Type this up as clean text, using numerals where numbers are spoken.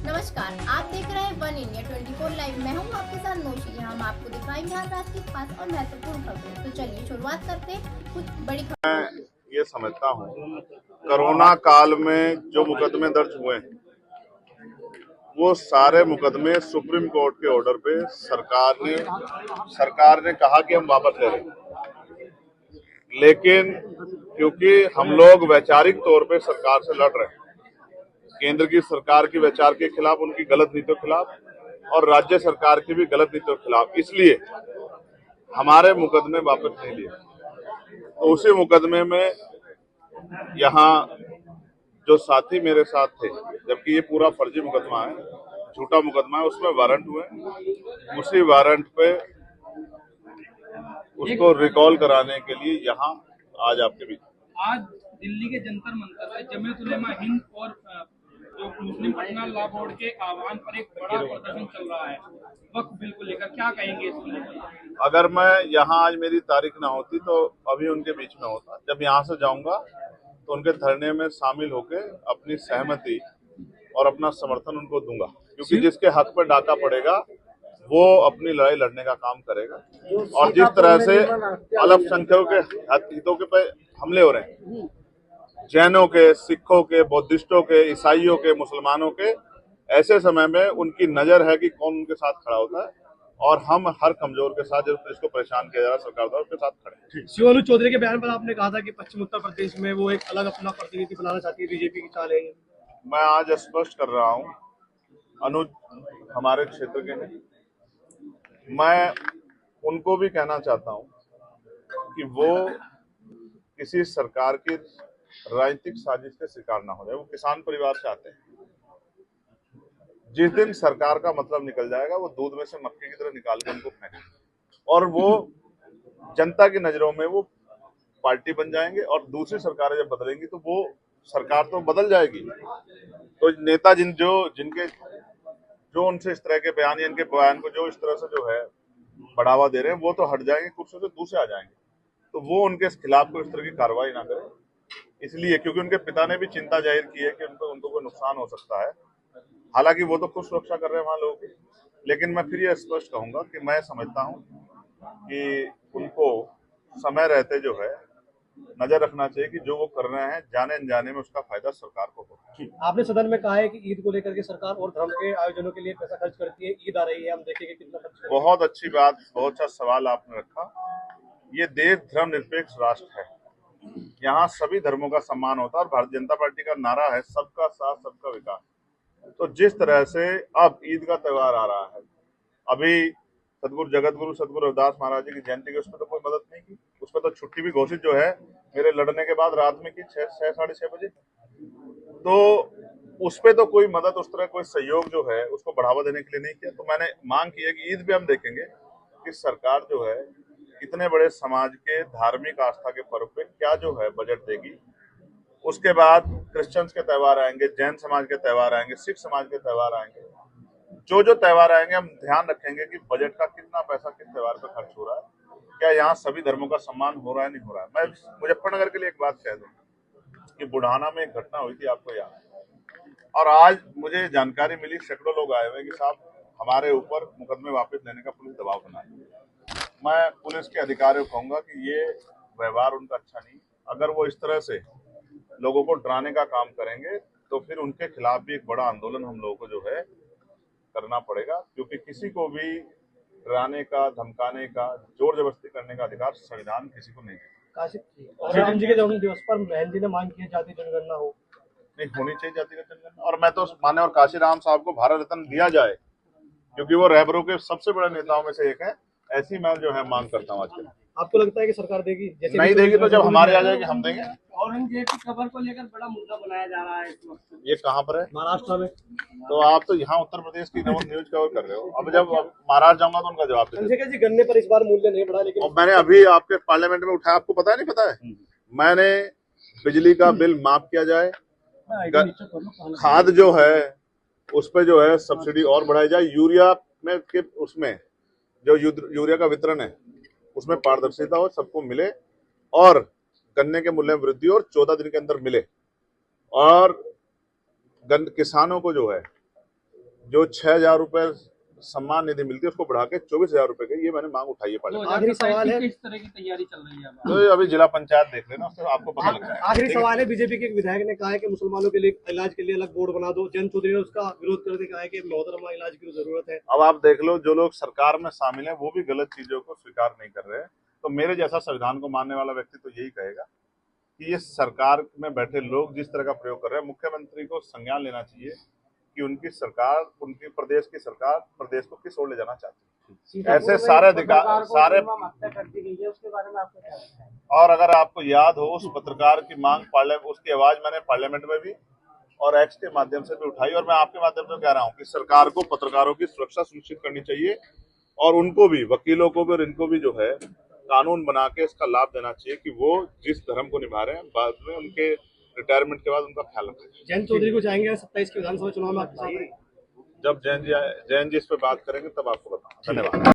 नमस्कार, आप देख रहे हैं वन इंडिया 24 लाइव। मैं हूं आपके साथ नौशी। हम आपको दिखाएंगे हर रात की खास और महत्वपूर्ण खबरें। तो चलिए शुरुआत करते हैं कुछ बड़ी खबर। मैं ये समझता हूँ कोरोना काल में जो मुकदमे दर्ज हुए वो सारे मुकदमे सुप्रीम कोर्ट के ऑर्डर पे सरकार ने कहा कि हम वापस ले रहे हैं, लेकिन क्योंकि हम लोग वैचारिक तौर पे सरकार से लड़ रहे हैं, केंद्र की सरकार की वैचार के खिलाफ, उनकी गलत नीतियों के खिलाफ और राज्य सरकार की भी गलत नीतियों के खिलाफ, इसलिए हमारे मुकदमे वापस नहीं लिए। तो उसी मुकदमे में यहाँ जो साथी मेरे साथ थे, जबकि ये पूरा फर्जी मुकदमा है, झूठा मुकदमा है, उसमें वारंट हुए, उसी वारंट पे उसको रिकॉल कराने के लिए यहाँ आज आपके बीच। आज दिल्ली के जंतर मंतर पे जमीयत उलेमा हिंद और जो मुस्लिम पर्सनल लॉ बोर्ड के आह्वान पर एक बड़ा प्रदर्शन चल रहा है वक्फ बिल को लेकर, क्या कहेंगे इसको लेकर? अगर मैं यहाँ आज मेरी तारीख ना होती तो अभी उनके बीच में होता। जब यहाँ से जाऊंगा तो उनके धरने में शामिल होकर अपनी सहमति और अपना समर्थन उनको दूंगा, क्योंकि जिसके हक पर डाका पड़ेगा वो अपनी लड़ाई लड़ने का काम करेगा। और जिस तरह से अल्पसंख्यकों के हितों के पे हमले हो रहे हैं, जैनों के, सिखों के, बौद्धिस्टों के, ईसाइयों के, मुसलमानों के, ऐसे समय में उनकी नजर है कि कौन उनके साथ खड़ा होता है, और हम हर कमजोर के साथ, जिसको परेशान किया जा रहा है सरकार द्वारा, उसके साथ खड़े। शिवानंद चौधरी के बयान पर आपने कहा था कि पश्चिम उत्तर प्रदेश में वो एक अलग अपना प्रतिनिधि बनाना चाहती है, बीजेपी की चाल है। मैं आज स्पष्ट कर रहा हूँ, अनुज हमारे क्षेत्र के हैं। मैं उनको भी कहना चाहता हूँ कि वो किसी सरकार की राजनीतिक साजिश के शिकार ना हो जाए। वो किसान परिवार से आते हैं। जिस दिन सरकार का मतलब निकल जाएगा, वो दूध में से मक्खी की तरह निकाल के उनको फेंकेंगे, और वो जनता की नजरों में वो पार्टी बन जाएंगे, और दूसरी सरकारें जब बदलेंगी तो वो सरकार तो बदल जाएगी। तो नेता जो उनसे इस तरह के बयान या इनके बयान को जो इस तरह से जो है बढ़ावा दे रहे हैं, वो तो हट जाएंगे कुर्सी से, दूसरे आ जाएंगे। तो वो उनके खिलाफ कोई इस तरह की कार्रवाई ना करें, इसलिए क्योंकि उनके पिता ने भी चिंता जाहिर की है कि उनको कोई नुकसान हो सकता है। हालांकि वो तो खुद सुरक्षा कर रहे हैं वहां लोगों की, लेकिन मैं फिर ये स्पष्ट कहूंगा कि मैं समझता हूं कि उनको समय रहते जो है नजर रखना चाहिए कि जो वो कर रहे हैं जाने अनजाने में उसका फायदा सरकार को हो। आपने सदन में कहा है कि ईद को लेकर के सरकार और धर्म के आयोजनों के लिए पैसा खर्च करती है। ईद आ रही है, हम देखेंगे कितना खर्च करेंगे। बहुत अच्छी बात, बहुत अच्छा सवाल आपने रखा। ये देश धर्मनिरपेक्ष राष्ट्र है, यहाँ सभी धर्मों का सम्मान होता है, और भारतीय जनता पार्टी का नारा है सबका साथ सबका विकास। तो जिस तरह से अब ईद का त्योहार आ रहा है, अभी सदगुरु रविदास महाराज जी की जयंती की, उसमें तो कोई मदद नहीं की, उसमें तो छुट्टी भी घोषित जो है मेरे लड़ने के बाद रात में की 6-6:30 बजे। तो उस पे तो कोई मदद, उस तरह कोई सहयोग जो है उसको बढ़ावा देने के लिए नहीं किया। तो मैंने मांग की है कि ईद पे हम देखेंगे कि सरकार जो है इतने बड़े समाज के धार्मिक आस्था के पर्व पे क्या जो है बजट देगी। उसके बाद क्रिश्चियंस के त्योहार आएंगे, जैन समाज के त्योहार आएंगे, सिख समाज के त्योहार आएंगे। जो त्योहार आएंगे हम ध्यान रखेंगे कि बजट का कितना पैसा किस त्योहार पे खर्च हो रहा है, क्या यहाँ सभी धर्मों का सम्मान हो रहा है, नहीं हो रहा है। मैं मुजफ्फरनगर के लिए एक बात कह दूं कि बुढ़ाना में एक घटना हुई थी, आपको याद है, और आज मुझे जानकारी मिली, सैकड़ों लोग आए हुए कि साहब हमारे ऊपर मुकदमे वापस लेने का पुलिस दबाव बना है। मैं पुलिस के अधिकारियों को कहूंगा कि ये व्यवहार उनका अच्छा नहीं। अगर वो इस तरह से लोगों को डराने का काम करेंगे तो फिर उनके खिलाफ भी एक बड़ा आंदोलन हम लोगों को जो है करना पड़ेगा, क्योंकि किसी को भी डराने का, धमकाने का, जोर जबरदस्ती करने का अधिकार संविधान किसी को नहीं देता। राम जी के जन्म दिवस पर बहन जी ने मांग की जाति जनगणना हो, नहीं होनी चाहिए जातिगत जनगणना, और मैं तो मान्य और काशीराम साहब को भारत रत्न दिया जाए, क्योंकि वो रहबरों के सबसे बड़े नेताओं में से एक है। ऐसी मैं जो है मांग करता हूँ आज के। आपको लगता है कि सरकार देगी? जैसे नहीं देगी तो जब हमारे आ जाएगी हम देंगे। औरंगजेब की खबर को लेकर बड़ा मुद्दा बनाया जा रहा है इस वक्त। ये कहाँ पर है? महाराष्ट्र में। तो आप तो यहाँ उत्तर प्रदेश की न्यूज कवर कर रहे हो। अब जब महाराष्ट्र जाऊंगा तो उनका जवाब देंगे जी, गन्ने पर इस बार मूल्य नहीं बढ़ा, लेकिन मैंने अभी आपके पार्लियामेंट में उठाया, आपको पता नहीं पता है, मैंने बिजली का बिल माफ किया जाए, खाद जो है उस पर जो है सब्सिडी और बढ़ाई जाए, यूरिया में के उसमें जो यूरिया का वितरण है उसमें पारदर्शिता हो, सबको मिले, और गन्ने के मूल्य में वृद्धि और 14 दिन के अंदर मिले, और किसानों को जो है जो 6,000 रुपए सम्मान निधि मिलती है उसको बढ़ा के 24,000 रुपए की, ये मैंने मांग उठाई है पार्लियामेंट। आखिरी सवाल है, किस तरह की तैयारी चल रही है अब? तो ये अभी जिला पंचायत देख लेना, उससे आपको पता लग जाएगा। आखिरी सवाल है, बीजेपी के एक विधायक ने कहा है कि मुसलमानों के लिए इलाज के लिए अलग बोर्ड बना दो। जयंत चौधरी ने उसका विरोध करके कहा है कि मोहतरमा इलाज की जरूरत है। अब आप देख लो, जो लोग सरकार में शामिल हैं वो भी गलत चीजों को स्वीकार नहीं कर रहे हैं। तो मेरे जैसा संविधान को मानने वाला व्यक्ति तो यही कहेगा कि ये सरकार में बैठे लोग जिस तरह का प्रयोग कर रहे हैं, मुख्यमंत्री को संज्ञान लेना चाहिए कि उनकी सरकार, उनकी प्रदेश की सरकार प्रदेश को किस ओर ले जाना चाहती है। ऐसे सारे अधिकार सारे कर दी गई है, उसके बारे में आपको क्या लगता है? और अगर आपको याद हो, उस पत्रकार की मांग उसकी आवाज मैंने पार्लियामेंट में भी और एक्स के माध्यम से भी उठाई, और मैं आपके माध्यम से कह रहा हूं कि सरकार को पत्रकारों की सुरक्षा सुनिश्चित करनी चाहिए और उनको भी, वकीलों को भी और इनको भी जो है कानून बना के इसका लाभ देना चाहिए कि वो जिस धर्म को निभा रहे हैं बाद में उनके रिटायरमेंट के बाद उनका ख्याल रखें। जयंत चौधरी को चाहेंगे 27 के विधानसभा चुनाव में आप चाहिए? जब जैन जी इस पे बात करेंगे तब आपको बताऊंगा। धन्यवाद।